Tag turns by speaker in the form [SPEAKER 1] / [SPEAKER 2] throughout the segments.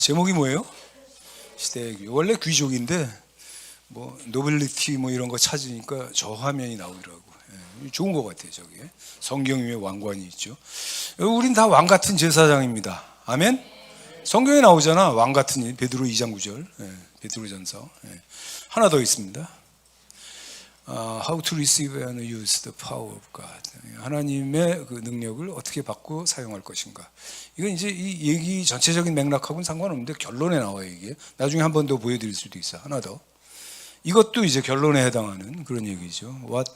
[SPEAKER 1] 제목이 뭐예요? 시대의 귀. 원래 귀족인데 뭐 노벨리티 뭐 이런 거 찾으니까 저 화면이 나오더라고. 좋은 것 같아요. 저게 성경 위에 왕관이 있죠. 우린 다 왕 같은 제사장입니다. 아멘. 성경에 나오잖아. 왕 같은 베드로 2장 9절. 베드로전서. 하나 더 있습니다. How to receive and use the power of God. 하나님의 그 능력을 어떻게 받고 사용할 것인가. 이건 이제 이 얘기 전체적인 맥락하고는 상관없는데 결론에 나와요. 이게 나중에 한 번 더 보여드릴 수도 있어. 하나 더. 이것도 이제 결론에 해당하는 그런 얘기죠. What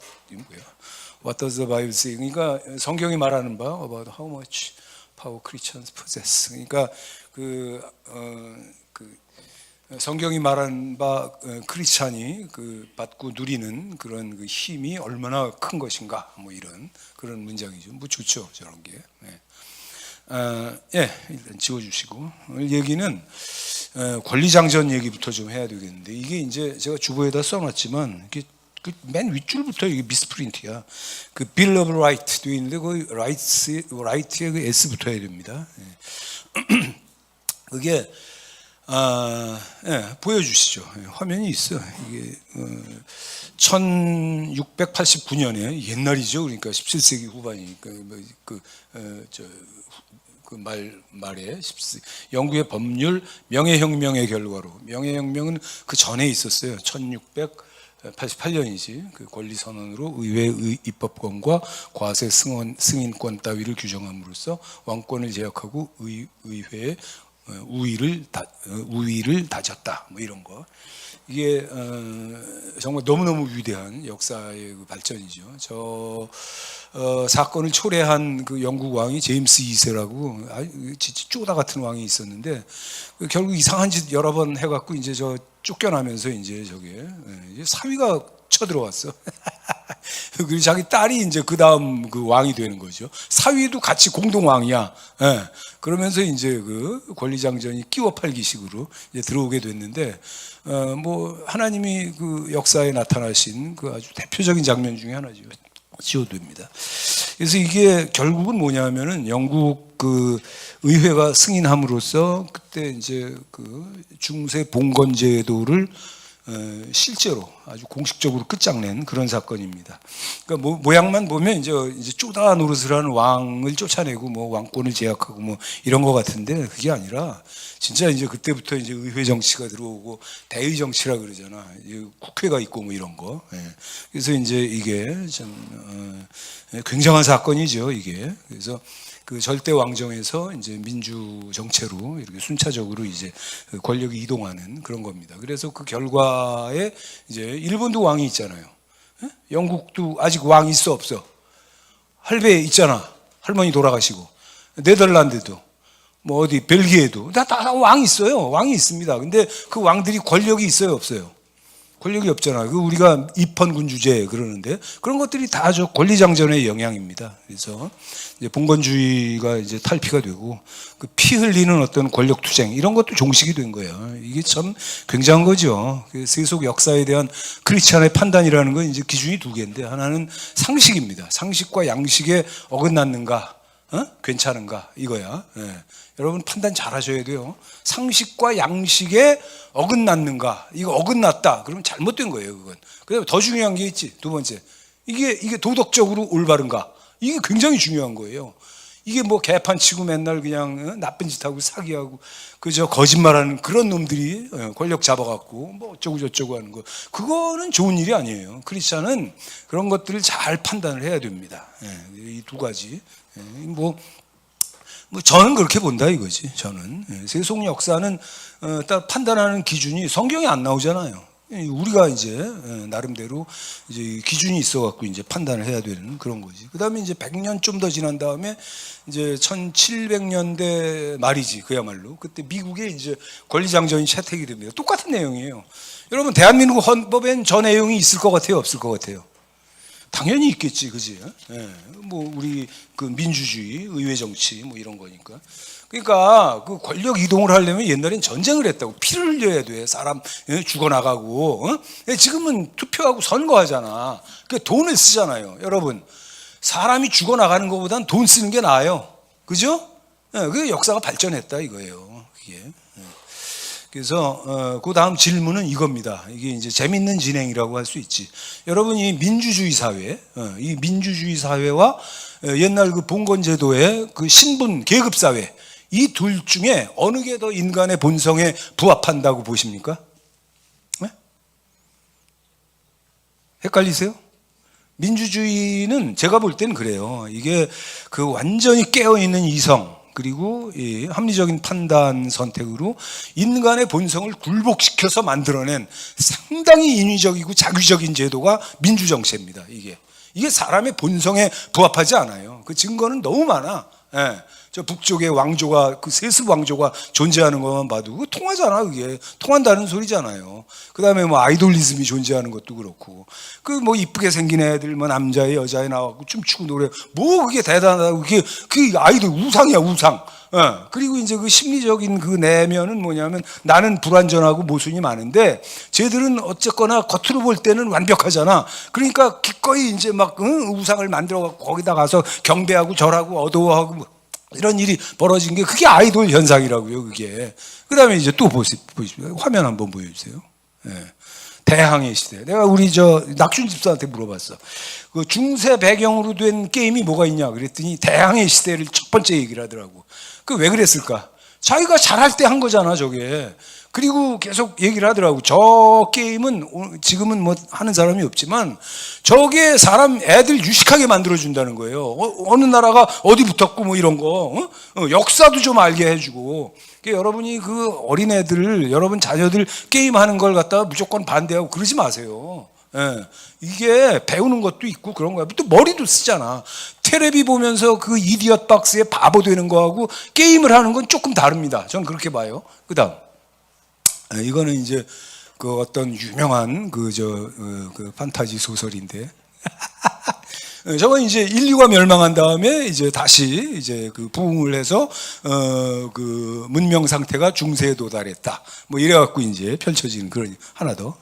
[SPEAKER 1] does the Bible say? 그러니까 성경이 말하는 바 about how much power Christians possess. 그러니까 성경이 말하는 바 크리스찬이 받고 누리는 그런 그 힘이 얼마나 큰 것인가, 뭐 이런 그런 문장이죠. 뭐 좋죠, 저런 게. 일단 지워주시고 오늘 얘기는 권리장전 얘기부터 좀 해야 되겠는데 이게 이제 제가 주보에다 써놨지만 이게 맨 윗줄부터 이게 미스프린트야. 그 Bill of Rights 돼 있는데 그 right에 그 S 붙어야 됩니다. 그게 보여주시죠. 화면이 있어. 이게 1689년에 옛날이죠. 그러니까 17세기 후반이니까 말에 영국의 법률 명예혁명의 결과로, 명예혁명은 그 전에 있었어요. 1688년이지. 그 권리선언으로 의회 입법권과 과세 승인권 따위를 규정함으로써 왕권을 제약하고 의회의 우위를 다졌다. 뭐 이런 거. 이게 정말 너무너무 위대한 역사의 그 발전이죠. 사건을 초래한 그 영국 왕이 제임스 2세라고 진짜 쪼다 같은 왕이 있었는데 결국 이상한 짓 여러 번 해갖고 이제 쫓겨나면서 이제 사위가 쳐들어왔어. 그리고 자기 딸이 이제 그 다음 그 왕이 되는 거죠. 사위도 같이 공동 왕이야. 그러면서 이제 그 권리장전이 끼워 팔기식으로 이제 들어오게 됐는데, 뭐 하나님이 그 역사에 나타나신 그 아주 대표적인 장면 중에 하나죠. 지어됩니다. 그래서 이게 결국은 뭐냐면은 영국 그 의회가 승인함으로써 그때 이제 그 중세 봉건제도를 실제로 아주 공식적으로 끝장낸 그런 사건입니다. 그러니까 모양만 보면 이제 쪼다 노릇을 하는 왕을 쫓아내고 뭐 왕권을 제약하고 뭐 이런 것 같은데 그게 아니라 진짜 이제 그때부터 이제 의회 정치가 들어오고 대의 정치라 그러잖아. 국회가 있고 뭐 이런 거. 그래서 이제 이게 참 굉장한 사건이죠. 이게. 그래서 그 절대 왕정에서 이제 민주 정체로 이렇게 순차적으로 이제 권력이 이동하는 그런 겁니다. 그래서 그 결과에 이제 일본도 왕이 있잖아요. 영국도 아직 왕이 있어 없어? 할배 있잖아. 할머니 돌아가시고. 네덜란드도 뭐 어디 벨기에도 다 왕이 있어요. 왕이 있습니다. 근데 그 왕들이 권력이 있어요 없어요? 권력이 없잖아요. 우리가 입헌군주제 그러는데 그런 것들이 다 저 권리장전의 영향입니다. 그래서 이제 봉건주의가 이제 탈피가 되고 그 피 흘리는 어떤 권력투쟁 이런 것도 종식이 된 거예요. 이게 참 굉장한 거죠. 그 세속 역사에 대한 크리스찬의 판단이라는 건 이제 기준이 두 개인데 하나는 상식입니다. 상식과 양식에 어긋났는가, 괜찮은가 이거야. 여러분 판단 잘 하셔야 돼요. 상식과 양식에 어긋났는가? 이거 어긋났다. 그러면 잘못된 거예요, 그건. 그다음에 더 중요한 게 있지. 두 번째. 이게 도덕적으로 올바른가? 이게 굉장히 중요한 거예요. 이게 뭐 개판 치고 맨날 그냥 나쁜 짓 하고 사기하고 그저 거짓말하는 그런 놈들이 권력 잡아갖고 뭐 어쩌고 저쩌고 하는 거. 그거는 좋은 일이 아니에요. 크리스찬은 그런 것들을 잘 판단을 해야 됩니다. 이 두 가지. 뭐 저는 그렇게 본다 이거지. 저는 세속 역사는 딱 판단하는 기준이 성경에 안 나오잖아요. 우리가 이제 나름대로 이제 기준이 있어갖고 이제 판단을 해야 되는 그런 거지. 그다음에 이제 100년 좀 더 지난 다음에 이제 1700년대 말이지 그야말로 그때 미국에 이제 권리장전이 채택이 됩니다. 똑같은 내용이에요. 여러분 대한민국 헌법엔 저 내용이 있을 것 같아요, 없을 것 같아요? 당연히 있겠지, 그지? 뭐 우리 그 민주주의, 의회 정치 뭐 이런 거니까. 그러니까 그 권력 이동을 하려면 옛날엔 전쟁을 했다고 피를 흘려야 돼. 사람 죽어나가고. 지금은 투표하고 선거하잖아. 그 돈을 쓰잖아요, 여러분. 사람이 죽어나가는 것보단 돈 쓰는 게 나아요, 그죠? 그 역사가 발전했다 이거예요. 그게. 그래서 그 다음 질문은 이겁니다. 이게 이제 재밌는 진행이라고 할 수 있지. 여러분, 이 민주주의 사회, 이 민주주의 사회와 옛날 그 봉건제도의 그 신분 계급 사회, 이 둘 중에 어느 게 더 인간의 본성에 부합한다고 보십니까? 네? 헷갈리세요? 민주주의는 제가 볼 때는 그래요. 이게 그 완전히 깨어있는 이성, 그리고 이 합리적인 판단 선택으로 인간의 본성을 굴복시켜서 만들어낸 상당히 인위적이고 자규적인 제도가 민주정치입니다. 이게 사람의 본성에 부합하지 않아요. 그 증거는 너무 많아. 예. 저 북쪽의 왕조가, 그 세습 왕조가 존재하는 것만 봐도 그거 통하잖아. 그게 통한다는 소리잖아요. 그 다음에 뭐 아이돌리즘이 존재하는 것도 그렇고, 그 뭐 이쁘게 생긴 애들, 뭐 남자애 여자애 나와갖고 춤추고 노래, 뭐 그게 대단하다고. 그 아이돌 우상이야, 우상. 그리고 이제 그 심리적인 그 내면은 뭐냐면, 나는 불완전하고 모순이 많은데 쟤들은 어쨌거나 겉으로 볼 때는 완벽하잖아. 그러니까 기꺼이 이제 막 우상을 만들어갖고 거기다 가서 경배하고 절하고 어두워하고 이런 일이 벌어진 게, 그게 아이돌 현상이라고요, 그게. 그 다음에 이제 또 보십시오. 화면 한번 보여주세요. 예. 대항해 시대. 내가 우리 낙준 집사한테 물어봤어. 그 중세 배경으로 된 게임이 뭐가 있냐 그랬더니 대항해 시대를 첫 번째 얘기를 하더라고. 그 왜 그랬을까? 자기가 잘할 때 한 거잖아, 저게. 그리고 계속 얘기를 하더라고. 저 게임은 지금은 뭐 하는 사람이 없지만 저게 사람 애들 유식하게 만들어준다는 거예요. 어느 나라가 어디 붙었고 뭐 이런 거, 역사도 좀 알게 해주고. 그러니까 여러분이 그 어린애들, 여러분 자녀들 게임하는 걸 갖다가 무조건 반대하고 그러지 마세요. 예. 이게 배우는 것도 있고 그런 거야. 또 머리도 쓰잖아. 테레비 보면서 그 이디엇 박스에 바보 되는 거하고 게임을 하는 건 조금 다릅니다. 저는 그렇게 봐요. 그 다음. 이거는 이제 그 어떤 유명한 그 판타지 소설인데. 저건 이제 인류가 멸망한 다음에 이제 다시 이제 그 부흥을 해서 그 문명 상태가 중세에 도달했다. 뭐 이래갖고 이제 펼쳐지는 그런 하나 더.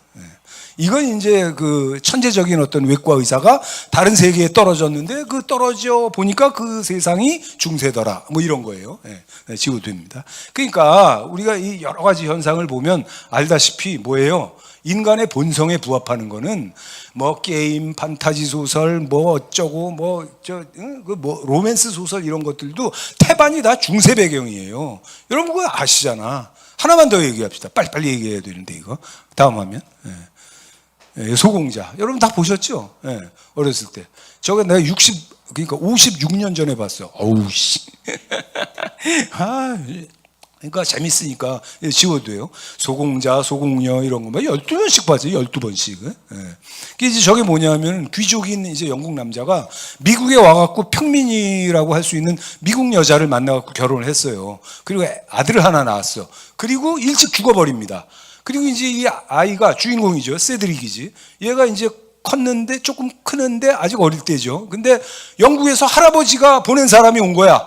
[SPEAKER 1] 이건 이제 그 천재적인 어떤 외과 의사가 다른 세계에 떨어졌는데 그 떨어져 보니까 그 세상이 중세더라. 뭐 이런 거예요. 예, 지구됩니다. 그러니까 우리가 이 여러 가지 현상을 보면 알다시피 뭐예요? 인간의 본성에 부합하는 거는 뭐 게임, 판타지 소설, 뭐 어쩌고 뭐 로맨스 소설 이런 것들도 태반이 다 중세 배경이에요. 여러분 그거 아시잖아. 하나만 더 얘기합시다. 빨리빨리 얘기해야 되는데 이거. 다음 화면. 소공자. 여러분 다 보셨죠? 어렸을 때. 저거 내가 그러니까 56년 전에 봤어. 어우, 씨. 그러니까 재밌으니까 지워도 돼요. 소공자, 소공녀 이런 거 뭐 12번씩 봤어요. 12번씩. 이제 저게 뭐냐면 귀족인 이제 영국 남자가 미국에 와갖고 평민이라고 할 수 있는 미국 여자를 만나갖고 결혼을 했어요. 그리고 아들을 하나 낳았어. 그리고 일찍 죽어버립니다. 그리고 이제 이 아이가 주인공이죠. 세드릭이지. 얘가 이제 컸는데 조금 크는데 아직 어릴 때죠. 근데 영국에서 할아버지가 보낸 사람이 온 거야.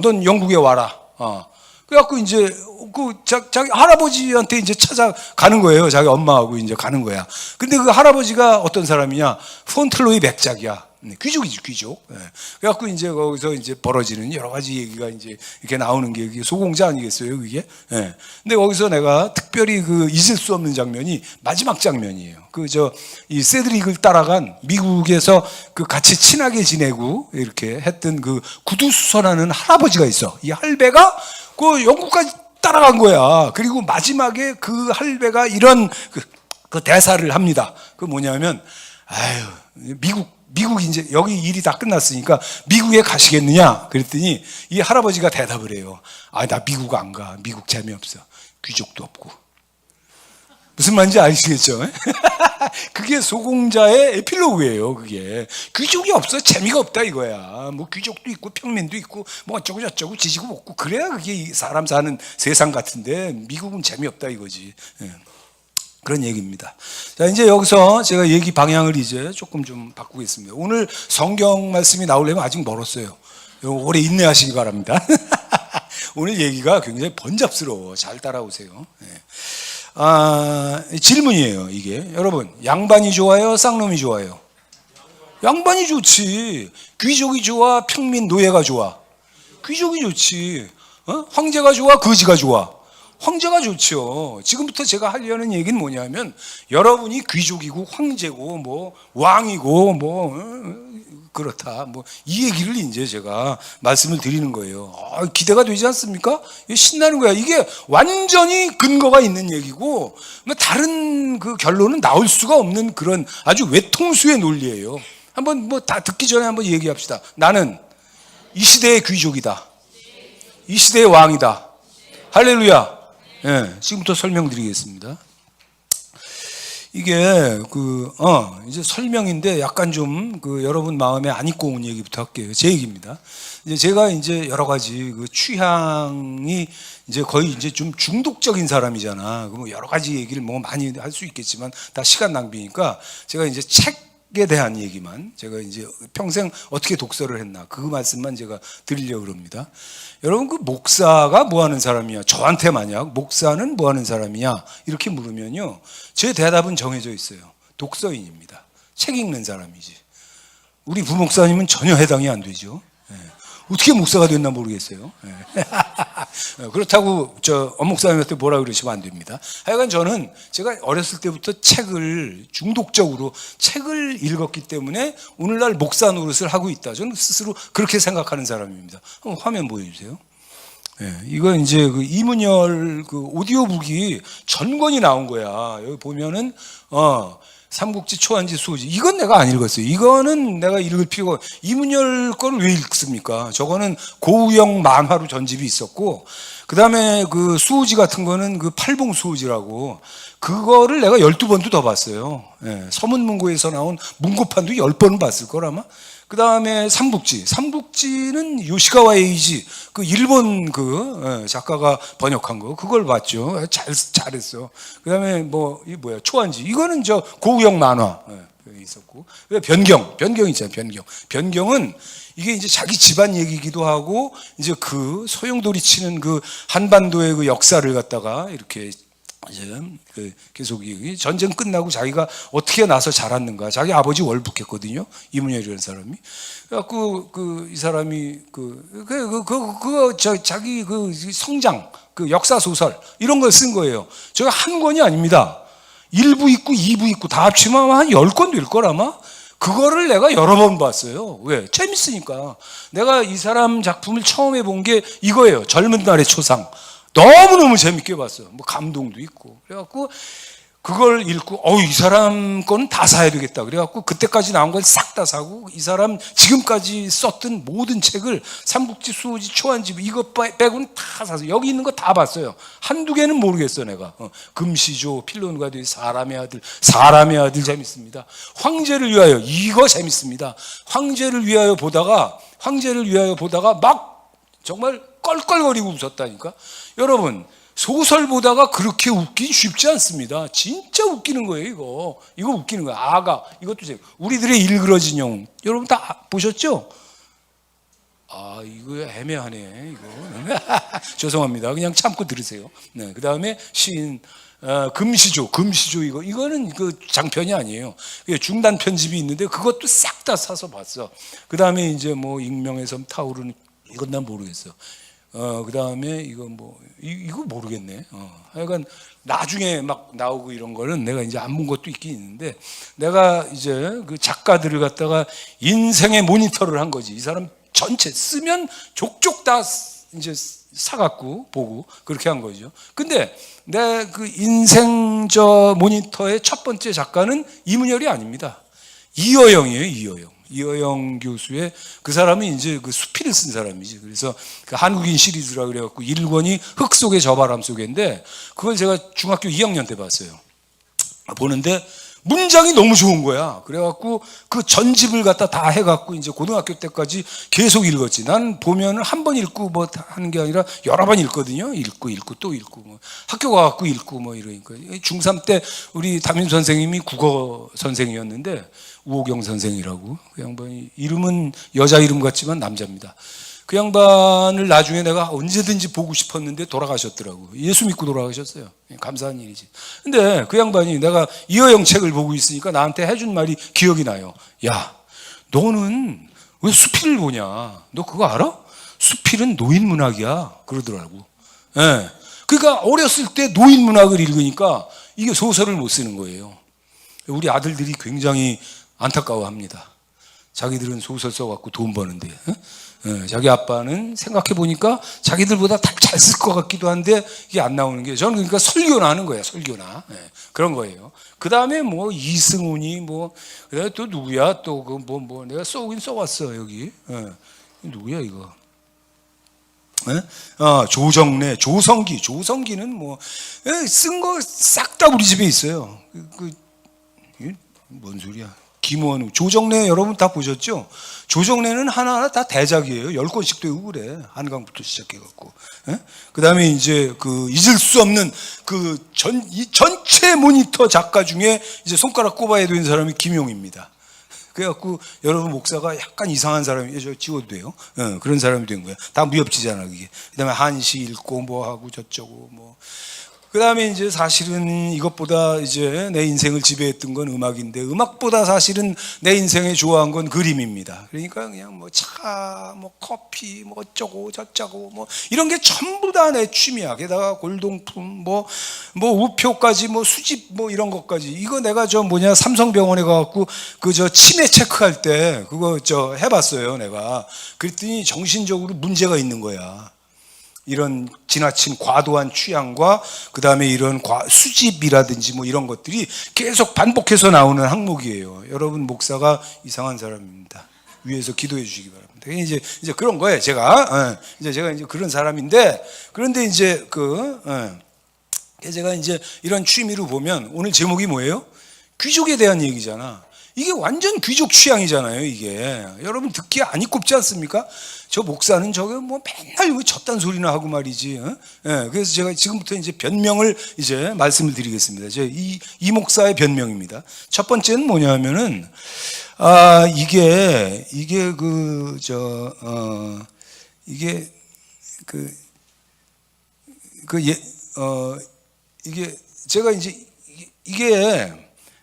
[SPEAKER 1] 넌 영국에 와라. 그래갖고 이제 자기 할아버지한테 이제 찾아가는 거예요. 자기 엄마하고 이제 가는 거야. 근데 그 할아버지가 어떤 사람이냐? 폰틀로이 백작이야. 귀족이지, 귀족. 그래갖고 이제 거기서 이제 벌어지는 여러 가지 얘기가 이제 이렇게 나오는 게 소공자 아니겠어요, 그게? 근데 거기서 내가 특별히 그 잊을 수 없는 장면이 마지막 장면이에요. 이 세드릭을 따라간 미국에서 그 같이 친하게 지내고 이렇게 했던 그 구두수선하는 할아버지가 있어. 이 할배가 그 영국까지 따라간 거야. 그리고 마지막에 그 할배가 이런 그 대사를 합니다. 그 뭐냐면, 미국 이제 여기 일이 다 끝났으니까 미국에 가시겠느냐? 그랬더니 이 할아버지가 대답을 해요. 나 미국 안 가. 미국 재미없어. 귀족도 없고. 무슨 말인지 아시겠죠? 그게 소공자의 에필로그예요. 그게 귀족이 없어. 재미가 없다 이거야. 뭐 귀족도 있고 평민도 있고 뭐 어쩌고 저쩌고 지지고 볶고 그래야 그게 사람 사는 세상 같은데 미국은 재미없다 이거지. 그런 얘기입니다. 자, 이제 여기서 제가 얘기 방향을 이제 조금 좀 바꾸겠습니다. 오늘 성경 말씀이 나오려면 아직 멀었어요. 오래 인내하시기 바랍니다. 오늘 얘기가 굉장히 번잡스러워. 잘 따라오세요. 질문이에요, 이게. 여러분, 양반이 좋아요? 쌍놈이 좋아요? 양반이 좋지. 귀족이 좋아? 평민 노예가 좋아? 귀족이 좋지. 황제가 좋아? 거지가 좋아? 황제가 좋죠. 지금부터 제가 하려는 얘기는 뭐냐면 여러분이 귀족이고 황제고 뭐 왕이고 뭐 그렇다. 뭐 이 얘기를 이제 제가 말씀을 드리는 거예요. 기대가 되지 않습니까? 신나는 거야. 이게 완전히 근거가 있는 얘기고 뭐 다른 그 결론은 나올 수가 없는 그런 아주 외통수의 논리예요. 한번 뭐 다 듣기 전에 한번 얘기합시다. 나는 이 시대의 귀족이다. 이 시대의 왕이다. 할렐루야. 예, 지금부터 설명드리겠습니다. 이게 이제 설명인데 약간 좀 여러분 마음에 안 입고 온 얘기부터 할게요. 제 얘기입니다. 이제 제가 이제 여러 가지 취향이 이제 거의 이제 좀 중독적인 사람이잖아. 뭐 여러 가지 얘기를 뭐 많이 할 수 있겠지만 다 시간 낭비니까 제가 이제 책에 대한 얘기만 제가 이제 평생 어떻게 독서를 했나 그 말씀만 제가 드리려고 합니다. 여러분 목사가 뭐 하는 사람이야? 저한테 만약 목사는 뭐 하는 사람이야? 이렇게 물으면요. 제 대답은 정해져 있어요. 독서인입니다. 책 읽는 사람이지. 우리 부목사님은 전혀 해당이 안 되죠. 어떻게 목사가 됐나 모르겠어요. 그렇다고 엄목사님한테 뭐라 그러시면 안 됩니다. 하여간 저는 제가 어렸을 때부터 책을 중독적으로 책을 읽었기 때문에 오늘날 목사 노릇을 하고 있다. 저는 스스로 그렇게 생각하는 사람입니다. 한번 화면 보여주세요. 이거 이제 이문열 오디오북이 전권이 나온 거야. 여기 보면은 삼국지, 초안지, 수호지. 이건 내가 안 읽었어요. 이거는 내가 읽을 필요가. 이문열 거를 왜 읽습니까? 저거는 고우영 만화로 전집이 있었고, 그 다음에 수호지 같은 거는 팔봉 수호지라고. 그거를 내가 12번도 더 봤어요. 서문문고에서 나온 문고판도 10번은 봤을 걸 아마. 그 다음에 삼국지는 요시가와 에이지 일본 작가가 번역한 거 그걸 봤죠. 잘했어. 그 다음에 이 뭐야 초안지 이거는 고우영 만화 있었고 변경 있잖아요. 변경은 이게 이제 자기 집안 얘기기도 하고 이제 소용돌이 치는 한반도의 역사를 갖다가 이렇게 이제 계속 전쟁 끝나고 자기가 어떻게 나서 자랐는가. 자기 아버지 월북했거든요. 이문열이라는 사람이. 그래갖고 이 사람이 자기 성장 역사 소설 이런 걸 쓴 거예요. 저가 한 권이 아닙니다. 1부 있고 2부 있고 다 합치면 한 10권 될 걸 아마. 그거를 내가 여러 번 봤어요. 왜? 재밌으니까. 내가 이 사람 작품을 처음 해본 게 이거예요. 젊은 날의 초상. 너무너무 재밌게 봤어요. 뭐 감동도 있고. 그래갖고 그걸 읽고 이 사람 거는 다 사야 되겠다. 그래갖고 그때까지 나온 걸 싹 다 사고 이 사람 지금까지 썼던 모든 책을 삼국지, 수호지, 초안지 이것 빼고는 다 사서 여기 있는 거 다 봤어요. 한두 개는 모르겠어 내가. 금시조, 필론가드, 사람의 아들 재밌습니다. 황제를 위하여 이거 재밌습니다. 황제를 위하여 보다가 막 정말 껄껄거리고 웃었다니까. 여러분 소설 보다가 그렇게 웃긴 쉽지 않습니다. 진짜 웃기는 거예요. 이거 웃기는 거야. 아가 이것도 재밌고 우리들의 일그러진 영웅 여러분 다 보셨죠? 이거 애매하네 이거. 죄송합니다. 그냥 참고 들으세요. 그 다음에 시인 금시조 이거는 장편이 아니에요. 중단 편집이 있는데 그것도 싹 다 사서 봤어. 그 다음에 이제 뭐 익명의 섬 타오르는 이건 난 모르겠어. 그 다음에 이거 이거 모르겠네. 하여간 나중에 막 나오고 이런 거는 내가 이제 안 본 것도 있긴 있는데 내가 이제 작가들을 갖다가 인생의 모니터를 한 거지. 이 사람 전체 쓰면 족족 다 이제 사갖고 보고 그렇게 한 거죠. 근데 내 인생 모니터의 첫 번째 작가는 이문열이 아닙니다. 이어영이에요. 이어영 교수의 그 사람이 이제 수필을 쓴 사람이지. 그래서 한국인 시리즈라 그래갖고 1권이 흙 속의 저 바람 속인데 그걸 제가 중학교 2학년 때 봤어요. 보는데 문장이 너무 좋은 거야. 그래갖고 전집을 갖다 다 해갖고 이제 고등학교 때까지 계속 읽었지. 난 보면 한 번 읽고 뭐 하는 게 아니라 여러 번 읽거든요. 읽고 또 읽고 학교 가갖고 읽고 이러니까 중3 때 우리 담임 선생님이 국어 선생이었는데 우호경 선생이라고 그 양반이 이름은 여자 이름 같지만 남자입니다. 그 양반을 나중에 내가 언제든지 보고 싶었는데 돌아가셨더라고. 예수 믿고 돌아가셨어요. 감사한 일이지. 근데 그 양반이 내가 이어영 책을 보고 있으니까 나한테 해준 말이 기억이 나요. 야, 너는 왜 수필을 보냐? 너 그거 알아? 수필은 노인 문학이야. 그러더라고. 예. 그러니까 어렸을 때 노인 문학을 읽으니까 이게 소설을 못 쓰는 거예요. 우리 아들들이 굉장히 안타까워합니다. 자기들은 소설 써갖고 돈 버는데, 자기 아빠는 생각해 보니까 자기들보다 잘 쓸 것 같기도 한데 이게 안 나오는 게, 저는 그러니까 설교나 하는 거예요. 설교나. 그런 거예요. 그 다음에 뭐 이승훈이 뭐, 그다음에 또 누구야? 또 그 뭐 내가 써오긴 써왔어 여기. 누구야 이거? 조정래, 조성기는 뭐 쓴 거 싹 다 우리 집에 있어요. 뭔 소리야? 김원우, 조정래 여러분 다 보셨죠? 조정래는 하나하나 다 대작이에요. 10권씩 되고 그래. 한강부터 시작해갖고. 그 다음에 이제 그 잊을 수 없는 이 전체 모니터 작가 중에 이제 손가락 꼽아야 되는 사람이 김용입니다. 그래갖고 여러분 목사가 약간 이상한 사람이, 저 지워도 돼요. 그런 사람이 된 거야. 다 무협지잖아, 그게. 그 다음에 한시 읽고 뭐 하고 저쩌고 뭐. 그 다음에 이제 사실은 이것보다 이제 내 인생을 지배했던 건 음악인데, 음악보다 사실은 내 인생에 좋아한 건 그림입니다. 그러니까 그냥 뭐 차, 뭐 커피, 뭐 어쩌고 저쩌고 뭐 이런 게 전부 다 내 취미야. 게다가 골동품, 뭐 우표까지, 뭐 수집, 뭐 이런 것까지. 이거 내가 삼성병원에 가갖고 치매 체크할 때 그거 해봤어요, 내가. 그랬더니 정신적으로 문제가 있는 거야. 이런 지나친 과도한 취향과 그 다음에 이런 수집이라든지 뭐 이런 것들이 계속 반복해서 나오는 항목이에요. 여러분 목사가 이상한 사람입니다. 위에서 기도해 주시기 바랍니다. 이제 그런 거예요. 제가 이제 그런 사람인데, 그런데 이제 제가 이제 이런 취미로 보면 오늘 제목이 뭐예요? 귀족에 대한 얘기잖아. 이게 완전 귀족 취향이잖아요, 이게. 여러분 듣기에 안 이꼽지 않습니까? 저 목사는 저게 뭐 맨날 저딴 소리나 하고 말이지. 그래서 제가 지금부터 이제 변명을 이제 말씀을 드리겠습니다. 이 목사의 변명입니다. 첫 번째는 뭐냐면은,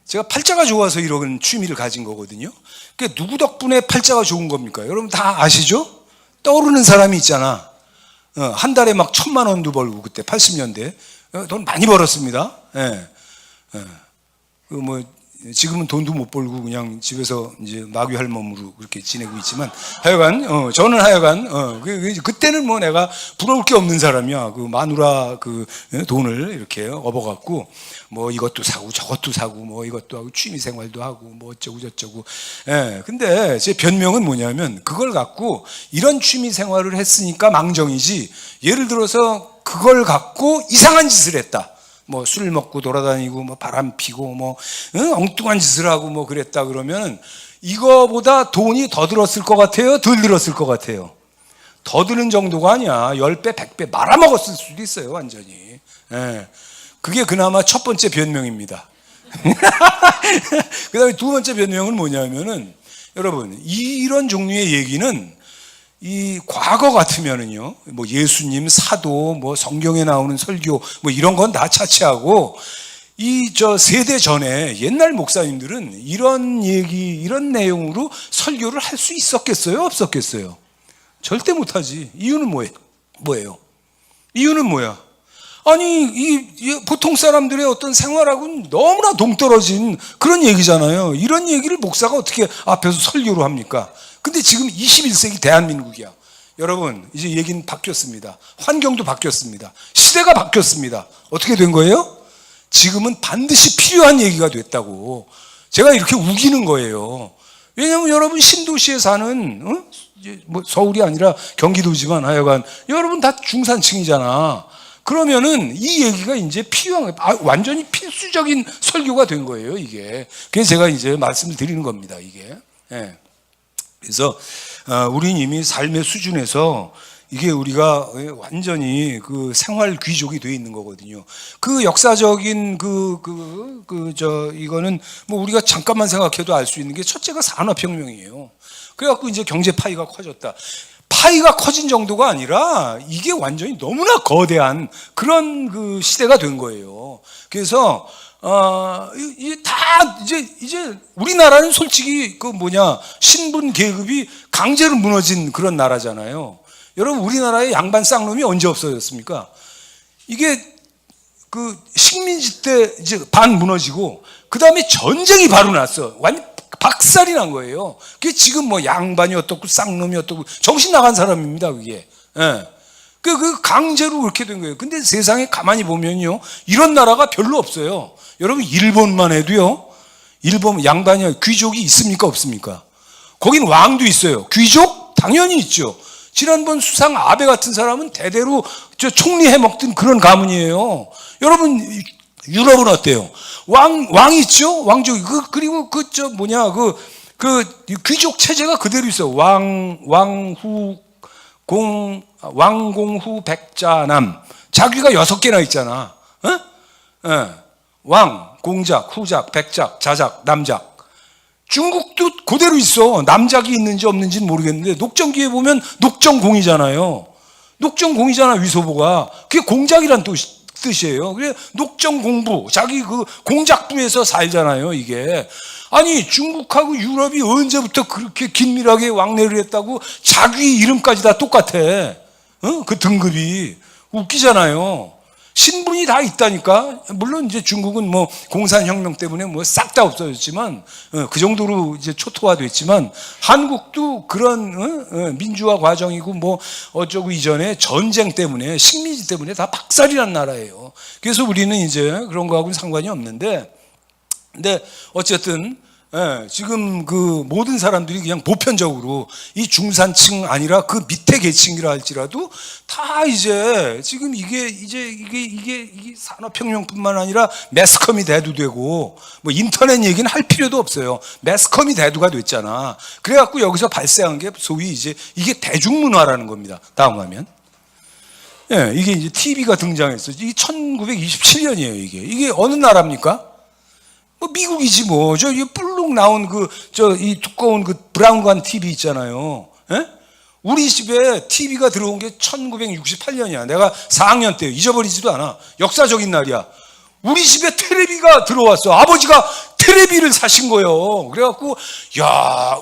[SPEAKER 1] 제가 팔자가 좋아서 이런 취미를 가진 거거든요. 그게 누구 덕분에 팔자가 좋은 겁니까? 여러분 다 아시죠? 떠오르는 사람이 있잖아. 한 달에 막 1,000만 원도 벌고, 그때 80년대 돈 많이 벌었습니다. 지금은 돈도 못 벌고 그냥 집에서 이제 마귀 할멈으로 그렇게 지내고 있지만, 하여간 저는 그때는 뭐 내가 부러울 게 없는 사람이야. 마누라 돈을 이렇게 업어갖고 뭐 이것도 사고 저것도 사고 뭐 이것도 하고 취미 생활도 하고 뭐 어쩌고 저쩌고. 근데 제 변명은 뭐냐면, 그걸 갖고 이런 취미 생활을 했으니까 망정이지, 예를 들어서 그걸 갖고 이상한 짓을 했다, 뭐 술 먹고 돌아다니고 뭐 바람 피고 뭐 엉뚱한 짓을 하고 뭐 그랬다 그러면, 이거보다 돈이 더 들었을 것 같아요? 덜 들었을 것 같아요? 더 드는 정도가 아니야. 10배, 100배 말아먹었을 수도 있어요, 완전히. 그게 그나마 첫 번째 변명입니다. 그 다음에 두 번째 변명은 뭐냐면은, 여러분 이런 종류의 얘기는 이 과거 같으면은요, 뭐 예수님, 사도, 뭐 성경에 나오는 설교, 뭐 이런 건 다 차치하고, 세대 전에 옛날 목사님들은 이런 얘기, 이런 내용으로 설교를 할 수 있었겠어요? 없었겠어요? 절대 못하지. 이유는 뭐예요? 이유는 뭐야? 아니, 보통 사람들의 어떤 생활하고는 너무나 동떨어진 그런 얘기잖아요. 이런 얘기를 목사가 어떻게 앞에서 설교로 합니까? 근데 지금 21세기 대한민국이야. 여러분, 이제 얘기는 바뀌었습니다. 환경도 바뀌었습니다. 시대가 바뀌었습니다. 어떻게 된 거예요? 지금은 반드시 필요한 얘기가 됐다고 제가 이렇게 우기는 거예요. 왜냐하면 여러분 신도시에 사는, 뭐 서울이 아니라 경기도지만 하여간 여러분 다 중산층이잖아. 그러면은 이 얘기가 이제 필요한 거예요. 완전히 필수적인 설교가 된 거예요, 이게. 그래서 제가 이제 말씀을 드리는 겁니다, 이게. 그래서 우리는 이미 삶의 수준에서 이게 우리가 완전히 생활 귀족이 돼 있는 거거든요. 역사적인 이거는 뭐 우리가 잠깐만 생각해도 알 수 있는 게, 첫째가 산업혁명이에요. 그래갖고 이제 경제 파이가 커졌다. 파이가 커진 정도가 아니라 이게 완전히 너무나 거대한 그런 시대가 된 거예요. 그래서 이제 우리나라는 솔직히 신분 계급이 강제로 무너진 그런 나라잖아요. 여러분 우리나라의 양반 쌍놈이 언제 없어졌습니까? 이게 그 식민지 때 이제 반 무너지고 그 다음에 전쟁이 바로 났어. 완전 박살이 난 거예요. 그게 지금 뭐 양반이 어떻고 쌍놈이 어떻고 정신 나간 사람입니다. 그게. 예. 그 강제로 그렇게 된 거예요. 근데 세상에 가만히 보면요, 이런 나라가 별로 없어요. 여러분 일본만 해도요, 일본 양반이 귀족이 있습니까 없습니까? 거긴 왕도 있어요. 귀족 당연히 있죠. 지난번 수상 아베 같은 사람은 대대로 저 총리 해먹던 그런 가문이에요. 여러분 유럽은 어때요? 왕 있죠? 왕족. 그리고 귀족 체제가 그대로 있어요. 왕공후 백자남. 자기가 6개나 있잖아. 왕, 공작, 후작, 백작, 자작, 남작. 중국도 그대로 있어. 남작이 있는지 없는지는 모르겠는데 녹정기에 보면 녹정공이잖아요. 녹정공이잖아, 위소보가. 그게 공작이란 뜻이에요. 그래 녹정공부, 자기 그 공작부에서 살잖아요, 이게. 아니 중국하고 유럽이 언제부터 그렇게 긴밀하게 왕래를 했다고 자기 이름까지 다 똑같아. 그 등급이 웃기잖아요. 신분이 다 있다니까. 물론 이제 중국은 뭐 공산혁명 때문에 뭐 싹 다 없어졌지만 그 정도로 이제 초토화됐지만 한국도 그런 민주화 과정이고 뭐 어쩌고 이전에 전쟁 때문에 식민지 때문에 다 박살이 난 나라예요. 그래서 우리는 이제 그런 거하고는 상관이 없는데, 근데 어쨌든 지금 그 모든 사람들이 그냥 보편적으로 이 중산층 아니라 그 밑에 계층이라 할지라도 다 이제 지금 이게 산업혁명뿐만 아니라 매스컴이 대두되고 뭐 인터넷 얘기는 할 필요도 없어요. 매스컴이 대두가 됐잖아. 그래갖고 여기서 발생한 게 소위 이제 이게 대중문화라는 겁니다. 다음 가면. 이게 이제 TV가 등장했어요. 이게 1927년이에요. 이게 어느 나라입니까? 뭐 미국이지 뭐. 저 뿔룩 나온 이 두꺼운 그 브라운관 TV 있잖아요. 우리 집에 TV가 들어온 게 1968년이야. 내가 4학년 때 잊어버리지도 않아. 역사적인 날이야. 우리 집에 테레비가 들어왔어. 아버지가 테레비를 사신 거예요. 그래갖고 야,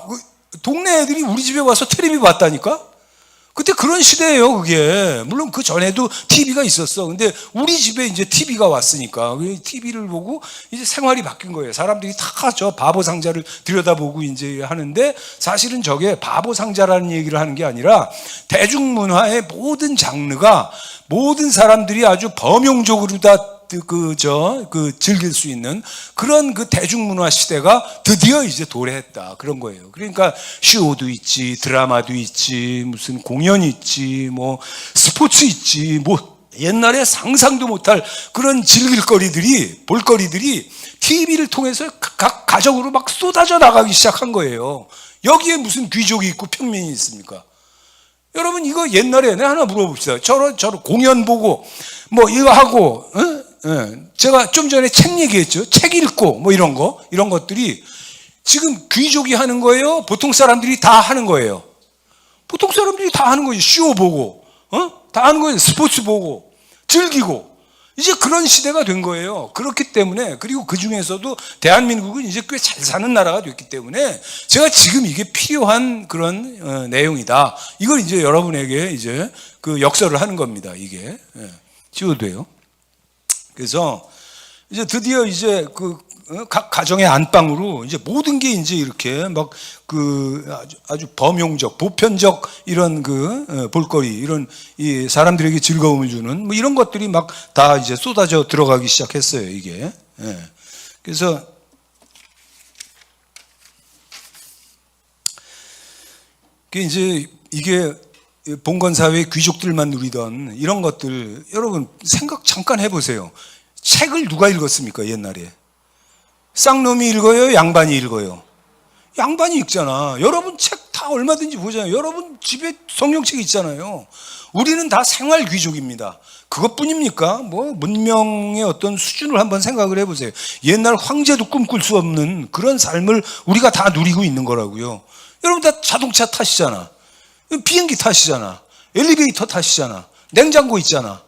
[SPEAKER 1] 동네 애들이 우리 집에 와서 테레비 봤다니까. 그때 그런 시대예요, 그게. 물론 그 전에도 TV가 있었어. 근데 우리 집에 이제 TV가 왔으니까 TV를 보고 이제 생활이 바뀐 거예요. 사람들이 다 저 바보 상자를 들여다보고 이제 하는데, 사실은 저게 바보 상자라는 얘기를 하는 게 아니라 대중문화의 모든 장르가 모든 사람들이 아주 범용적으로 다 즐길 수 있는 그런 그 대중문화 시대가 드디어 이제 도래했다. 그런 거예요. 그러니까 쇼도 있지, 드라마도 있지, 무슨 공연이 있지, 뭐 스포츠 있지, 뭐 옛날에 상상도 못할 그런 볼거리들이 TV를 통해서 각 가정으로 막 쏟아져 나가기 시작한 거예요. 여기에 무슨 귀족이 있고 평민이 있습니까? 여러분 이거 옛날에 내가 하나 물어봅시다. 저런 공연 보고 뭐 이거 하고, 제가 좀 전에 책 얘기했죠. 책 읽고 뭐 이런 것들이 지금 귀족이 하는 거예요? 보통 사람들이 다 하는 거예요? 보통 사람들이 다 하는 거지. 쇼 보고, 다 하는 거예요. 스포츠 보고, 즐기고. 이제 그런 시대가 된 거예요. 그렇기 때문에, 그리고 그 중에서도 대한민국은 이제 꽤 잘 사는 나라가 됐기 때문에 제가 지금 이게 필요한 그런 내용이다. 이걸 이제 여러분에게 이제 그 역설을 하는 겁니다. 이게. 지워도 돼요. 그래서 이제 드디어 이제 각 가정의 안방으로 이제 모든 게 이제 이렇게 막 아주 범용적, 보편적 이런 볼거리, 이런 이 사람들에게 즐거움을 주는 뭐 이런 것들이 막 다 이제 쏟아져 들어가기 시작했어요, 이게. 그래서 이게 봉건사회의 귀족들만 누리던 이런 것들, 여러분 생각 잠깐 해보세요. 책을 누가 읽었습니까, 옛날에? 쌍놈이 읽어요? 양반이 읽어요? 양반이 읽잖아. 여러분 책 다 얼마든지 보잖아요. 여러분 집에 성경책 있잖아요. 우리는 다 생활 귀족입니다. 그것뿐입니까? 뭐 문명의 어떤 수준을 한번 생각을 해보세요. 옛날 황제도 꿈꿀 수 없는 그런 삶을 우리가 다 누리고 있는 거라고요. 여러분 다 자동차 타시잖아. 비행기 타시잖아. 엘리베이터 타시잖아. 냉장고 있잖아.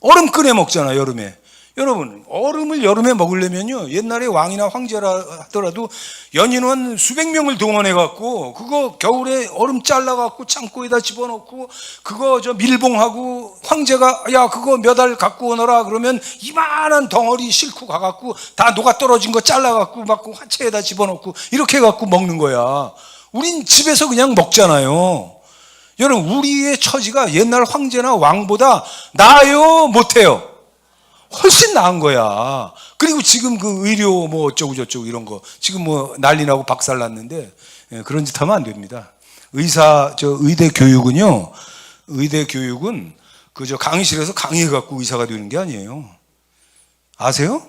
[SPEAKER 1] 얼음 끓여 먹잖아, 여름에. 여러분, 얼음을 여름에 먹으려면요, 옛날에 왕이나 황제라 하더라도 연인원 수백 명을 동원해 갖고 그거 겨울에 얼음 잘라 갖고 창고에다 집어넣고 그거 저 밀봉하고, 황제가 야 그거 몇 알 갖고 오너라 그러면 이만한 덩어리 싣고 가 갖고 다 녹아 떨어진 거 잘라 갖고 막 화채에다 집어넣고 이렇게 해 갖고 먹는 거야. 우린 집에서 그냥 먹잖아요. 여러분, 우리의 처지가 옛날 황제나 왕보다 나아요, 못해요? 훨씬 나은 거야. 그리고 지금 그 의료 뭐 어쩌고 저쩌고 이런 거 지금 뭐 난리 나고 박살 났는데, 그런 짓 하면 안 됩니다. 의대 교육은요, 의대 교육은 그저 강의실에서 강의해 갖고 의사가 되는 게 아니에요. 아세요?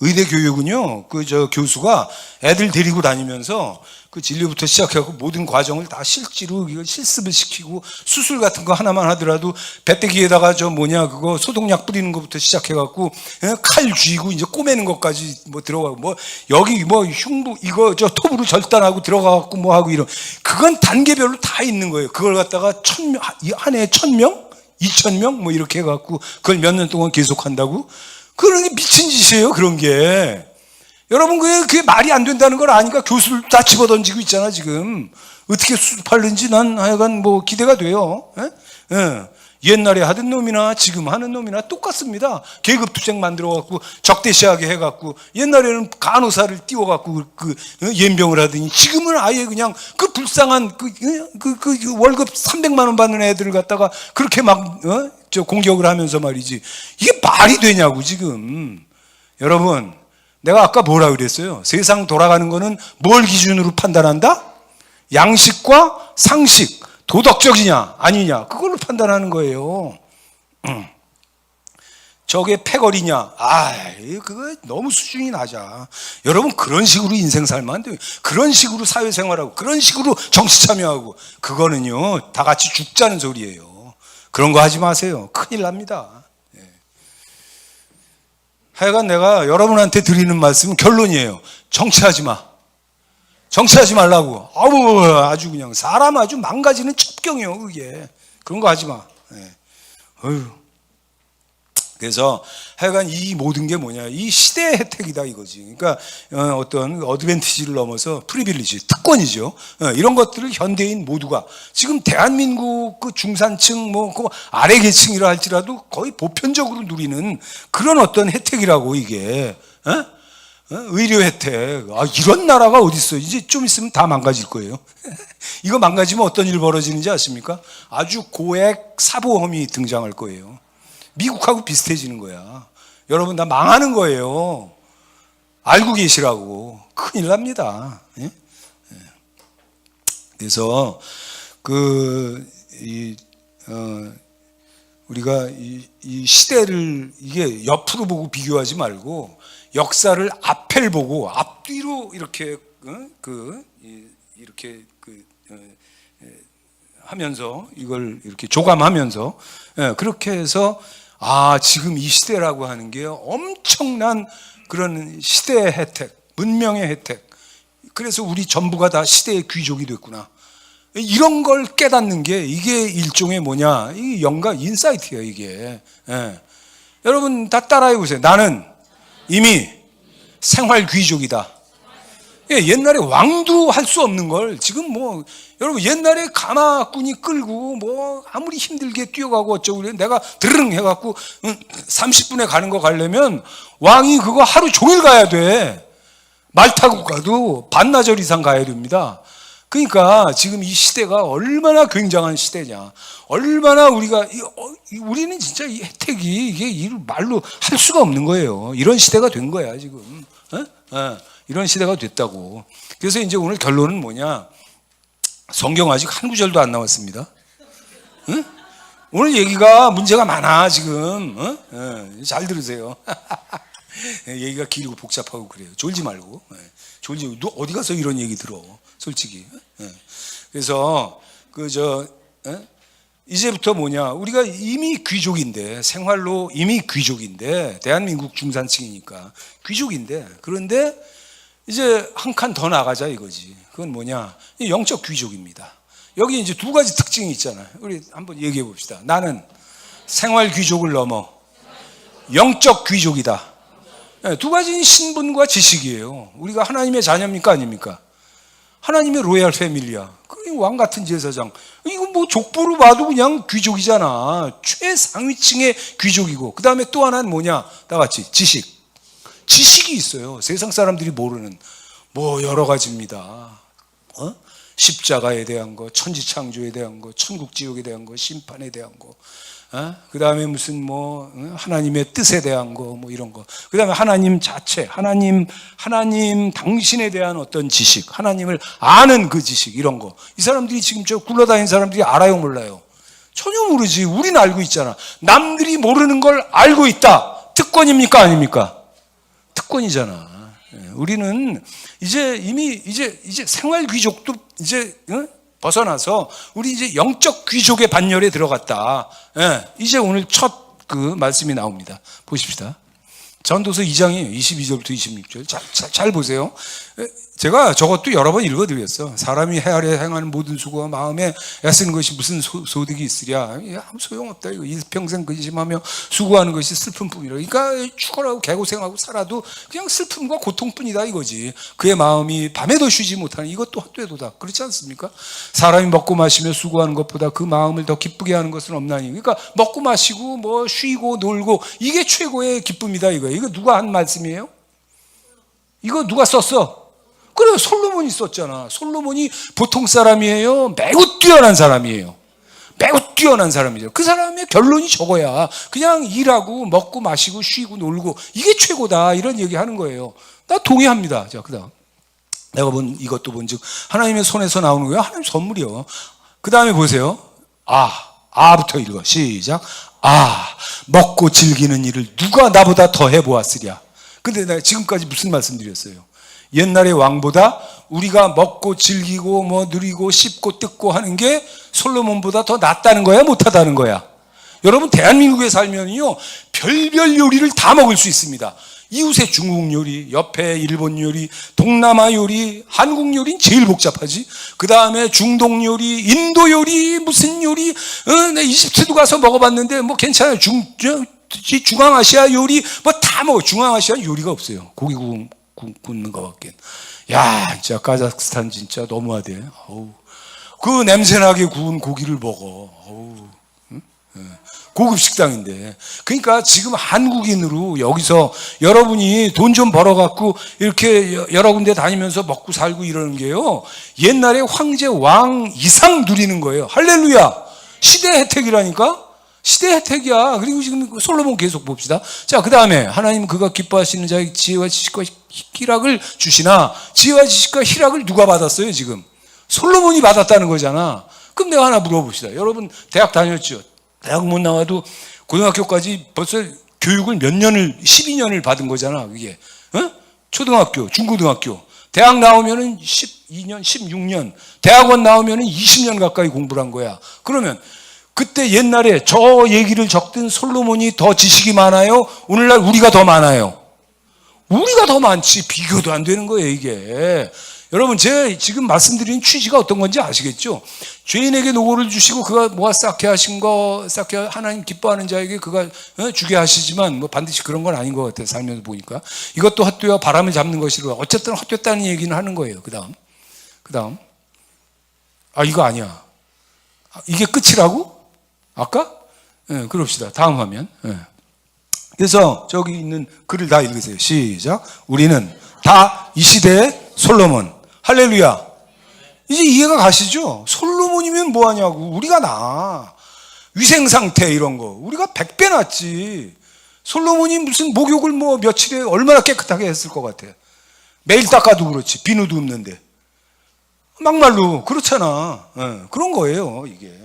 [SPEAKER 1] 의대 교육은요, 그 교수가 애들 데리고 다니면서 그 진료부터 시작해갖고 모든 과정을 다 실제로 이걸 실습을 시키고, 수술 같은 거 하나만 하더라도 배때기에다가 그거 소독약 뿌리는 것부터 시작해갖고 칼 쥐고 이제 꼬매는 것까지 뭐 들어가고, 뭐 여기 뭐 흉부 이거 톱으로 절단하고 들어가갖고 뭐 하고 이런, 그건 단계별로 다 있는 거예요. 그걸 갖다가 한 해에 1,000명? 2,000명? 뭐 이렇게 해갖고 그걸 몇 년 동안 계속 한다고? 그런 게 미친 짓이에요, 그런 게. 여러분, 그게 말이 안 된다는 걸 아니까 교수를 다 집어던지고 있잖아, 지금. 어떻게 수습하는지 난 하여간 뭐 기대가 돼요. 옛날에 하던 놈이나 지금 하는 놈이나 똑같습니다. 계급투쟁 만들어갖고 적대시하게 해갖고, 옛날에는 간호사를 띄워갖고 연병을 하더니 지금은 아예 그냥 그 불쌍한 월급 300만 원 받는 애들을 갖다가 그렇게 막 공격을 하면서 말이지. 이게 말이 되냐고, 지금. 여러분, 내가 아까 뭐라 그랬어요? 세상 돌아가는 거는 뭘 기준으로 판단한다? 양식과 상식, 도덕적이냐 아니냐, 그걸로 판단하는 거예요. 저게 패거리냐, 그거 너무 수준이 낮아. 여러분, 그런 식으로 인생 살면 안 돼요. 그런 식으로 사회생활하고 그런 식으로 정치 참여하고, 그거는요 다 같이 죽자는 소리예요. 그런 거 하지 마세요. 큰일 납니다. 하여간 내가 여러분한테 드리는 말씀은 결론이에요. 정치하지 마. 정치하지 말라고. 아주 그냥 사람 아주 망가지는 첩경이요, 그게. 그런 거 하지 마. 그래서 하여간 이 모든 게 뭐냐, 이 시대의 혜택이다 이거지. 그러니까 어떤 어드밴티지를 넘어서 프리빌리지, 특권이죠. 이런 것들을 현대인 모두가 지금 대한민국 그 중산층 그 아래 계층이라 할지라도 거의 보편적으로 누리는 그런 어떤 혜택이라고, 이게. 의료 혜택. 이런 나라가 어디 있어? 이제 좀 있으면 다 망가질 거예요. 이거 망가지면 어떤 일 벌어지는지 아십니까? 아주 고액 사보험이 등장할 거예요. 미국하고 비슷해지는 거야. 여러분, 나 망하는 거예요. 알고 계시라고. 큰일 납니다. 그래서 우리가 이 시대를 이게 옆으로 보고 비교하지 말고 역사를 앞을 보고 앞뒤로 이렇게 하면서 이걸 이렇게 조감하면서, 그렇게 해서 지금 이 시대라고 하는 게 엄청난 그런 시대의 혜택, 문명의 혜택. 그래서 우리 전부가 다 시대의 귀족이 됐구나. 이런 걸 깨닫는 게, 이게 일종의 뭐냐, 이 영감, 인사이트예요, 이게. 여러분 다 따라해 보세요. 나는 이미 생활 귀족이다. 옛날에 왕도 할 수 없는 걸 지금 여러분, 옛날에 가마꾼이 끌고 아무리 힘들게 뛰어가고 어쩌고 그래, 내가 드르릉 해갖고 30분에 가는 거 가려면 왕이 그거 하루 종일 가야 돼. 말 타고 가도 반나절 이상 가야 됩니다. 그러니까 지금 이 시대가 얼마나 굉장한 시대냐, 얼마나 우리는 진짜 이 혜택이 이게 말로 할 수가 없는 거예요. 이런 시대가 된 거야 지금. 이런 시대가 됐다고. 그래서 이제 오늘 결론은 뭐냐, 성경 아직 한 구절도 안 나왔습니다. 오늘 얘기가 문제가 많아 지금. 잘 들으세요. 얘기가 길고 복잡하고 그래요. 졸지 말고. 너 어디 가서 이런 얘기 들어, 솔직히. 그래서 이제부터 뭐냐, 우리가 이미 귀족인데, 생활로 이미 귀족인데, 대한민국 중산층이니까 귀족인데, 그런데 이제 한 칸 더 나가자 이거지. 그건 뭐냐, 영적 귀족입니다. 여기 이제 두 가지 특징이 있잖아요. 우리 한번 얘기해 봅시다. 나는 생활 귀족을 넘어 영적 귀족이다. 두 가지는 신분과 지식이에요. 우리가 하나님의 자녀입니까 아닙니까? 하나님의 로얄 패밀리야. 그 왕 같은 제사장. 이거 뭐 족보로 봐도 그냥 귀족이잖아. 최상위층의 귀족이고. 그 다음에 또 하나는 뭐냐? 다 같이 지식. 지식이 있어요. 세상 사람들이 모르는 뭐 여러 가지입니다. 십자가에 대한 거, 천지창조에 대한 거, 천국지옥에 대한 거, 심판에 대한 거. 그 다음에 무슨 뭐 하나님의 뜻에 대한 거 뭐 이런 거. 그 다음에 하나님 자체, 하나님 당신에 대한 어떤 지식, 하나님을 아는 그 지식 이런 거. 이 사람들이 지금 저 굴러다니는 사람들이 알아요 몰라요? 전혀 모르지. 우리는 알고 있잖아. 남들이 모르는 걸 알고 있다. 특권입니까 아닙니까? 특권이잖아. 우리는 이제 이미 이제 생활 귀족도 이제 벗어나서 우리 이제 영적 귀족의 반열에 들어갔다. 이제 오늘 첫 그 말씀이 나옵니다. 보십시다. 전도서 2장이에요. 22절부터 26절. 잘 보세요. 제가 저것도 여러 번 읽어드렸어. 사람이 해 아래 행하는 모든 수고와 마음에 애쓰는 것이 무슨 소득이 있으랴. 아무 소용없다. 이거 일평생 근심하며 수고하는 것이 슬픔뿐이라. 그러니까 죽어라고 개고생하고 살아도 그냥 슬픔과 고통뿐이다 이거지. 그의 마음이 밤에도 쉬지 못하는 이것도 헛되도다. 그렇지 않습니까? 사람이 먹고 마시며 수고하는 것보다 그 마음을 더 기쁘게 하는 것은 없나니. 그러니까 먹고 마시고 뭐 쉬고 놀고 이게 최고의 기쁨이다 이거예요. 이거 누가 한 말씀이에요? 이거 누가 썼어? 그래, 솔로몬이 썼잖아. 솔로몬이 보통 사람이에요? 매우 뛰어난 사람이에요. 매우 뛰어난 사람이죠. 그 사람의 결론이 저거야. 그냥 일하고 먹고 마시고 쉬고 놀고 이게 최고다. 이런 얘기 하는 거예요. 나 동의합니다. 자, 그 다음. 내가 본 이것도 본즉 하나님의 손에서 나오는 거예요. 하나님 선물이요. 그 다음에 보세요. 아부터 읽어. 시작. 먹고 즐기는 일을 누가 나보다 더 해보았으랴. 근데 내가 지금까지 무슨 말씀 드렸어요? 옛날의 왕보다 우리가 먹고 즐기고 뭐 누리고 씹고 뜯고 하는 게 솔로몬보다 더 낫다는 거야 못하다는 거야? 여러분 대한민국에 살면요 별별 요리를 다 먹을 수 있습니다. 이웃의 중국 요리, 옆에 일본 요리, 동남아 요리, 한국 요리는 제일 복잡하지. 그 다음에 중동 요리, 인도 요리, 무슨 요리, 내 이집트도 가서 먹어봤는데 뭐 괜찮아요. 중앙아시아 요리 뭐 다 먹어. 중앙아시아 요리가 없어요. 고기 굽는 거밖에. 야, 진짜 카자흐스탄 진짜 너무하대. 그 냄새나게 구운 고기를 먹어. 고급 식당인데. 그러니까 지금 한국인으로 여기서 여러분이 돈 좀 벌어갖고 이렇게 여러 군데 다니면서 먹고 살고 이러는 게요. 옛날에 황제 왕 이상 누리는 거예요. 할렐루야. 시대 혜택이라니까? 시대 혜택이야. 그리고 지금 솔로몬 계속 봅시다. 자, 그 다음에 하나님 그가 기뻐하시는 자에게 지혜와 지식과 희락을 주시나 지혜와 지식과 희락을 누가 받았어요 지금? 솔로몬이 받았다는 거잖아. 그럼 내가 하나 물어봅시다. 여러분 대학 다녔죠? 대학 못 나와도 고등학교까지 벌써 교육을 몇 년을 12년을 받은 거잖아. 그게 초등학교, 중고등학교. 대학 나오면은 12년, 16년. 대학원 나오면은 20년 가까이 공부를 한 거야. 그러면 그때 옛날에 저 얘기를 적던 솔로몬이 더 지식이 많아요? 오늘날 우리가 더 많아요? 우리가 더 많지. 비교도 안 되는 거예요 이게. 여러분 제가 지금 말씀드린 취지가 어떤 건지 아시겠죠? 죄인에게 노고를 주시고 그가 뭐가 쌓게 하신 거 쌓게 하나님 기뻐하는 자에게 그가 주게 하시지만 뭐 반드시 그런 건 아닌 것 같아요. 살면서 보니까. 이것도 헛되어 바람을 잡는 것이로 어쨌든 헛됐다는 얘기는 하는 거예요. 그 다음 이거 아니야. 이게 끝이라고? 아까? 그럽시다. 다음 화면. 그래서 저기 있는 글을 다 읽으세요. 시작. 우리는 다 이 시대의 솔로몬. 할렐루야. 이제 이해가 가시죠? 솔로몬이면 뭐하냐고. 우리가 나. 위생상태 이런 거. 우리가 100배 낫지. 솔로몬이 무슨 목욕을 뭐 며칠에 얼마나 깨끗하게 했을 것 같아. 매일 닦아도 그렇지. 비누도 없는데. 막말로 그렇잖아. 그런 거예요 이게.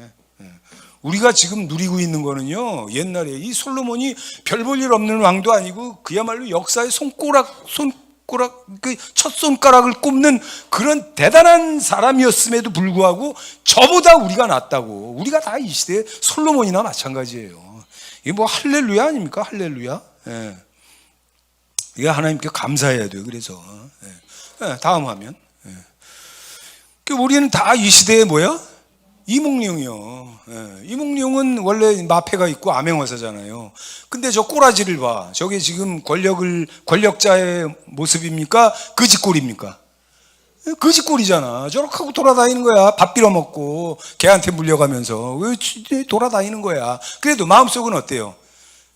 [SPEAKER 1] 우리가 지금 누리고 있는 거는요, 옛날에 이 솔로몬이 별 볼 일 없는 왕도 아니고 그야말로 역사의 그 첫 손가락을 꼽는 그런 대단한 사람이었음에도 불구하고 저보다 우리가 낫다고. 우리가 다 이 시대의 솔로몬이나 마찬가지예요. 이게 뭐 할렐루야 아닙니까? 할렐루야. 이게 하나님께 감사해야 돼요. 그래서 다음 화면. 우리는 다 이 시대에 뭐야? 이몽룡이요. 이몽룡은 원래 마패가 있고 암행어사잖아요. 근데 저 꼬라지를 봐. 저게 지금 권력자의 모습입니까? 거짓골입니까? 거짓골이잖아. 저렇게 하고 돌아다니는 거야. 밥 빌어먹고 개한테 물려가면서 왜 돌아다니는 거야. 그래도 마음속은 어때요?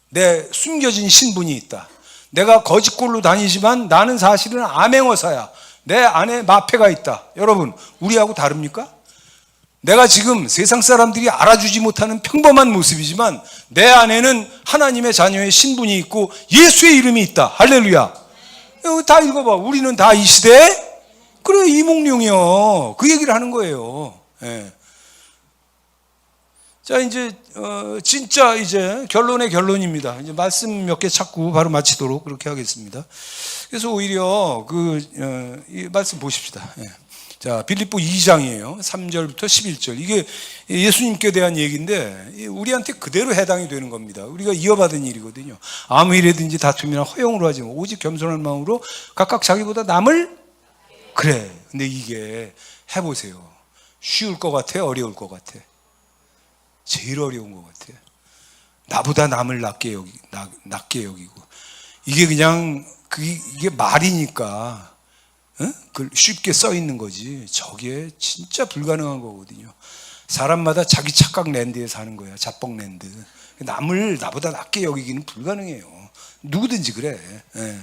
[SPEAKER 1] 내 숨겨진 신분이 있다. 내가 거짓골로 다니지만 나는 사실은 암행어사야. 내 안에 마패가 있다. 여러분, 우리하고 다릅니까? 내가 지금 세상 사람들이 알아주지 못하는 평범한 모습이지만 내 안에는 하나님의 자녀의 신분이 있고 예수의 이름이 있다. 할렐루야. 다 읽어봐. 우리는 다 이 시대에 그래, 이몽룡이요. 그 얘기를 하는 거예요. 예. 자, 이제 진짜 이제 결론의 결론입니다. 이제 말씀 몇 개 찾고 바로 마치도록 그렇게 하겠습니다. 그래서 오히려 이 말씀 보십시다. 예. 자, 빌립보 2장이에요. 3절부터 11절. 이게 예수님께 대한 얘기인데 우리한테 그대로 해당이 되는 겁니다. 우리가 이어받은 일이거든요. 아무 일이든지 다툼이나 허용으로 하지 마. 오직 겸손한 마음으로 각각 자기보다 남을 그래. 근데 이게 해보세요. 쉬울 것 같아? 어려울 것 같아? 제일 어려운 것 같아. 나보다 남을 낮게 여기고. 이게 그냥, 이게 말이니까, 쉽게 써 있는 거지. 저게 진짜 불가능한 거거든요. 사람마다 자기 착각 랜드에 사는 거야. 자뻑 랜드. 남을 나보다 낮게 여기기는 불가능해요. 누구든지 그래. 예.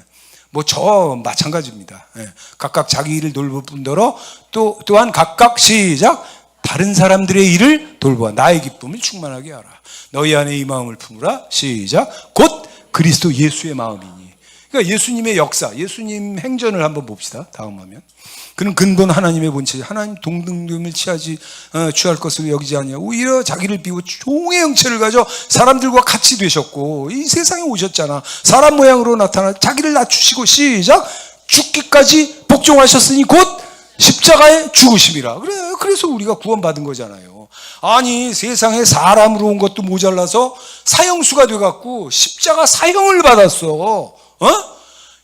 [SPEAKER 1] 뭐 저 마찬가지입니다. 예. 각각 자기 일을 돌볼 뿐더러 또한 각각 시작 다른 사람들의 일을 돌보아 나의 기쁨을 충만하게 하라. 너희 안에 이 마음을 품으라. 시작 곧 그리스도 예수의 마음이니. 그러니까 예수님의 역사, 예수님 행전을 한번 봅시다. 다음 화면. 그는 근본 하나님의 본체, 하나님 동등됨을 취할 것으로 여기지 아니하고 오히려 자기를 비워 종의 형체를 가져 사람들과 같이 되셨고 이 세상에 오셨잖아. 사람 모양으로 나타나 자기를 낮추시고 시작 죽기까지 복종하셨으니 곧 십자가에 죽으심이라. 그래서 우리가 구원받은 거잖아요. 아니 세상에 사람으로 온 것도 모자라서 사형수가 돼갖고 십자가 사형을 받았어.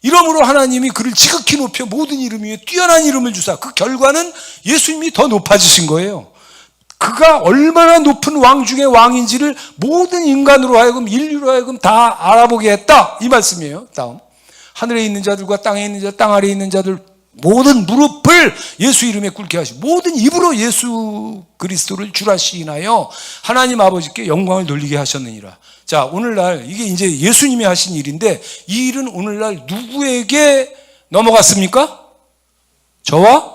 [SPEAKER 1] 이러므로 하나님이 그를 지극히 높여 모든 이름 위에 뛰어난 이름을 주사 그 결과는 예수님이 더 높아지신 거예요. 그가 얼마나 높은 왕 중에 왕인지를 모든 인간으로 하여금 인류로 하여금 다 알아보게 했다 이 말씀이에요. 다음 하늘에 있는 자들과 땅에 있는 자 땅 아래에 있는 자들 모든 무릎을 예수 이름에 꿇게 하시고 모든 입으로 예수 그리스도를 주라 시인하여 하나님 아버지께 영광을 돌리게 하셨느니라. 자, 오늘날 이게 이제 예수님이 하신 일인데 이 일은 오늘날 누구에게 넘어갔습니까? 저와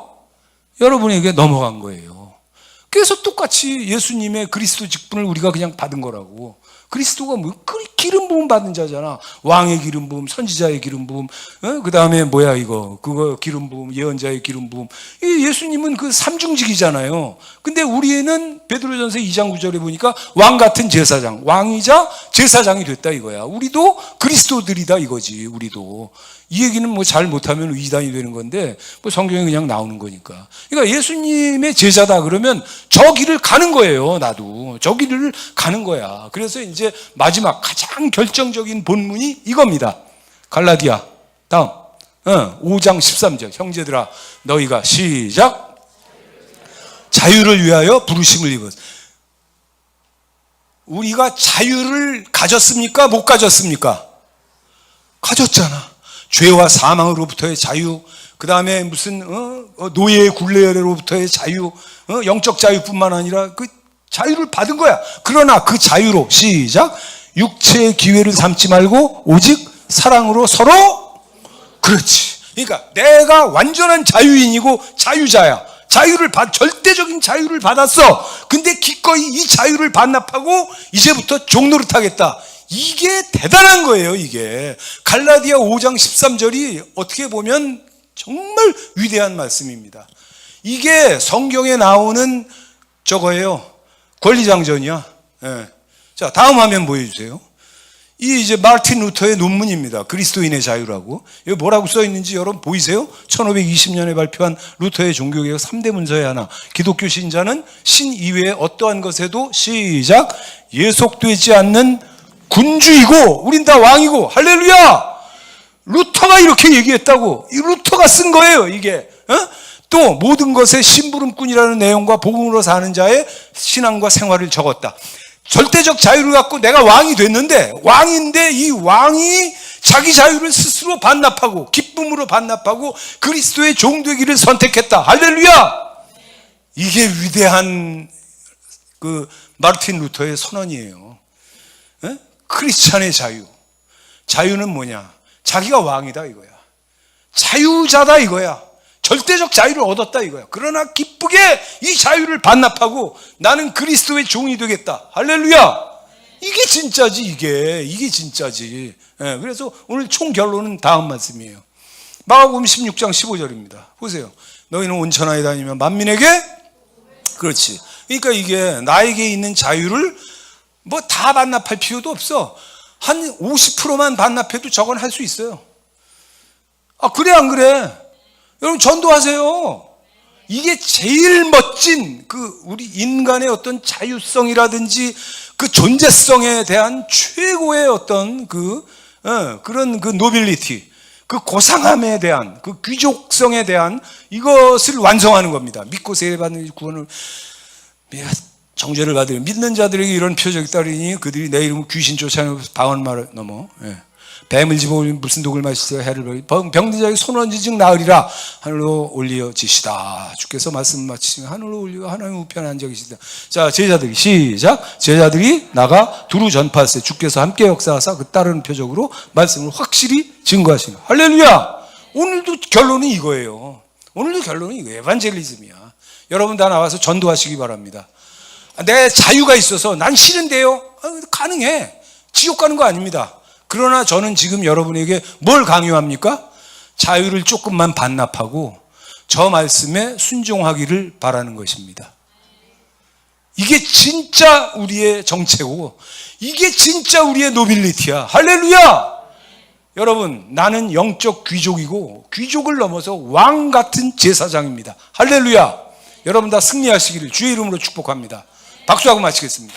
[SPEAKER 1] 여러분에게 넘어간 거예요. 그래서 똑같이 예수님의 그리스도 직분을 우리가 그냥 받은 거라고. 그리스도가 뭐 기름 부음 받은 자잖아. 왕의 기름 부음, 선지자의 기름 부음, 그 다음에 뭐야 이거 그거 기름 부음, 예언자의 기름 부음. 예수님은 그 삼중직이잖아요. 근데 우리는 베드로전서 2장 9절에 보니까 왕 같은 제사장, 왕이자 제사장이 됐다 이거야. 우리도 그리스도들이다 이거지. 우리도 이 얘기는 뭐 잘 못하면 이단이 되는 건데 뭐 성경에 그냥 나오는 거니까. 그러니까 예수님의 제자다 그러면 저 길을 가는 거예요. 나도 저 길을 가는 거야. 그래서 이제 마지막 가장 결정적인 본문이 이겁니다. 갈라디아 다음 5장 13절 형제들아 너희가 시작 자유를 위하여 부르심을 입었. 우리가 자유를 가졌습니까? 못 가졌습니까? 가졌잖아. 죄와 사망으로부터의 자유, 그 다음에 무슨 노예의 굴레로부터의 자유, 영적 자유뿐만 아니라 그 자유를 받은 거야. 그러나 그 자유로 시작 육체의 기회를 삼지 말고 오직 사랑으로 서로 그렇지. 그러니까 내가 완전한 자유인이고 자유자야. 절대적인 자유를 받았어. 근데 기꺼이 이 자유를 반납하고 이제부터 종노릇 하겠다. 이게 대단한 거예요. 이게 갈라디아 5장 13절이 어떻게 보면 정말 위대한 말씀입니다. 이게 성경에 나오는 저거예요. 권리장전이야. 예. 자, 다음 화면 보여주세요. 이 이제 마르틴 루터의 논문입니다. 그리스도인의 자유라고. 여기 뭐라고 써 있는지 여러분 보이세요? 1520년에 발표한 루터의 종교개혁 3대 문서의 하나. 기독교 신자는 신 이외의 어떠한 것에도 시작 예속되지 않는 군주이고 우린 다 왕이고 할렐루야. 루터가 이렇게 얘기했다고. 이 루터가 쓴 거예요. 이게 또 모든 것에 심부름꾼이라는 내용과 복음으로 사는 자의 신앙과 생활을 적었다. 절대적 자유를 갖고 내가 왕이 됐는데, 왕인데 이 왕이 자기 자유를 스스로 반납하고 기쁨으로 반납하고 그리스도의 종되기를 선택했다. 할렐루야! 이게 위대한 그 마르틴 루터의 선언이에요. 에? 크리스찬의 자유. 자유는 뭐냐? 자기가 왕이다 이거야. 자유자다 이거야. 절대적 자유를 얻었다 이거야. 그러나 기쁘게 이 자유를 반납하고 나는 그리스도의 종이 되겠다. 할렐루야! 이게 진짜지, 이게 진짜지. 예, 그래서 오늘 총 결론은 다음 말씀이에요. 마가복음 16장 15절입니다. 보세요. 너희는 온천하에 다니면 만민에게, 그렇지. 그러니까 이게 나에게 있는 자유를 뭐 다 반납할 필요도 없어. 한 50%만 반납해도 저건 할 수 있어요. 아, 그래 안 그래? 여러분 전도하세요. 이게 제일 멋진 우리 인간의 어떤 자유성이라든지 그 존재성에 대한 최고의 어떤 그런 노빌리티, 그 고상함에 대한 그 귀족성에 대한 이것을 완성하는 겁니다. 믿고 세례받는 구원을 정죄를 받으려 믿는 자들에게 이런 표적이 따르니 그들이 내 이름으로 귀신 쫓아내고 방언 말을 넘어 뱀을 집어올리면 무슨 독을 마시세요? 해를 버리 병든 자에게 손 얹으 즉 나으리라. 하늘로 올려지시다. 주께서 말씀 마치시면 하늘로 올리고 하나님 우편에 앉아 계시다. 자, 제자들이 시작. 제자들이 나가 두루 전파하세요. 주께서 함께 역사하사 그 따르는 표적으로 말씀을 확실히 증거하시는. 할렐루야. 오늘도 결론은 이거예요. 오늘도 결론은 이거예요. 에반젤리즘이야. 여러분 다 나와서 전도하시기 바랍니다. 내 자유가 있어서 난 싫은데요. 가능해. 지옥 가는 거 아닙니다. 그러나 저는 지금 여러분에게 뭘 강요합니까? 자유를 조금만 반납하고 저 말씀에 순종하기를 바라는 것입니다. 이게 진짜 우리의 정체고 이게 진짜 우리의 노빌리티야. 할렐루야! 여러분, 나는 영적 귀족이고 귀족을 넘어서 왕 같은 제사장입니다. 할렐루야! 여러분 다 승리하시기를 주의 이름으로 축복합니다. 박수하고 마치겠습니다.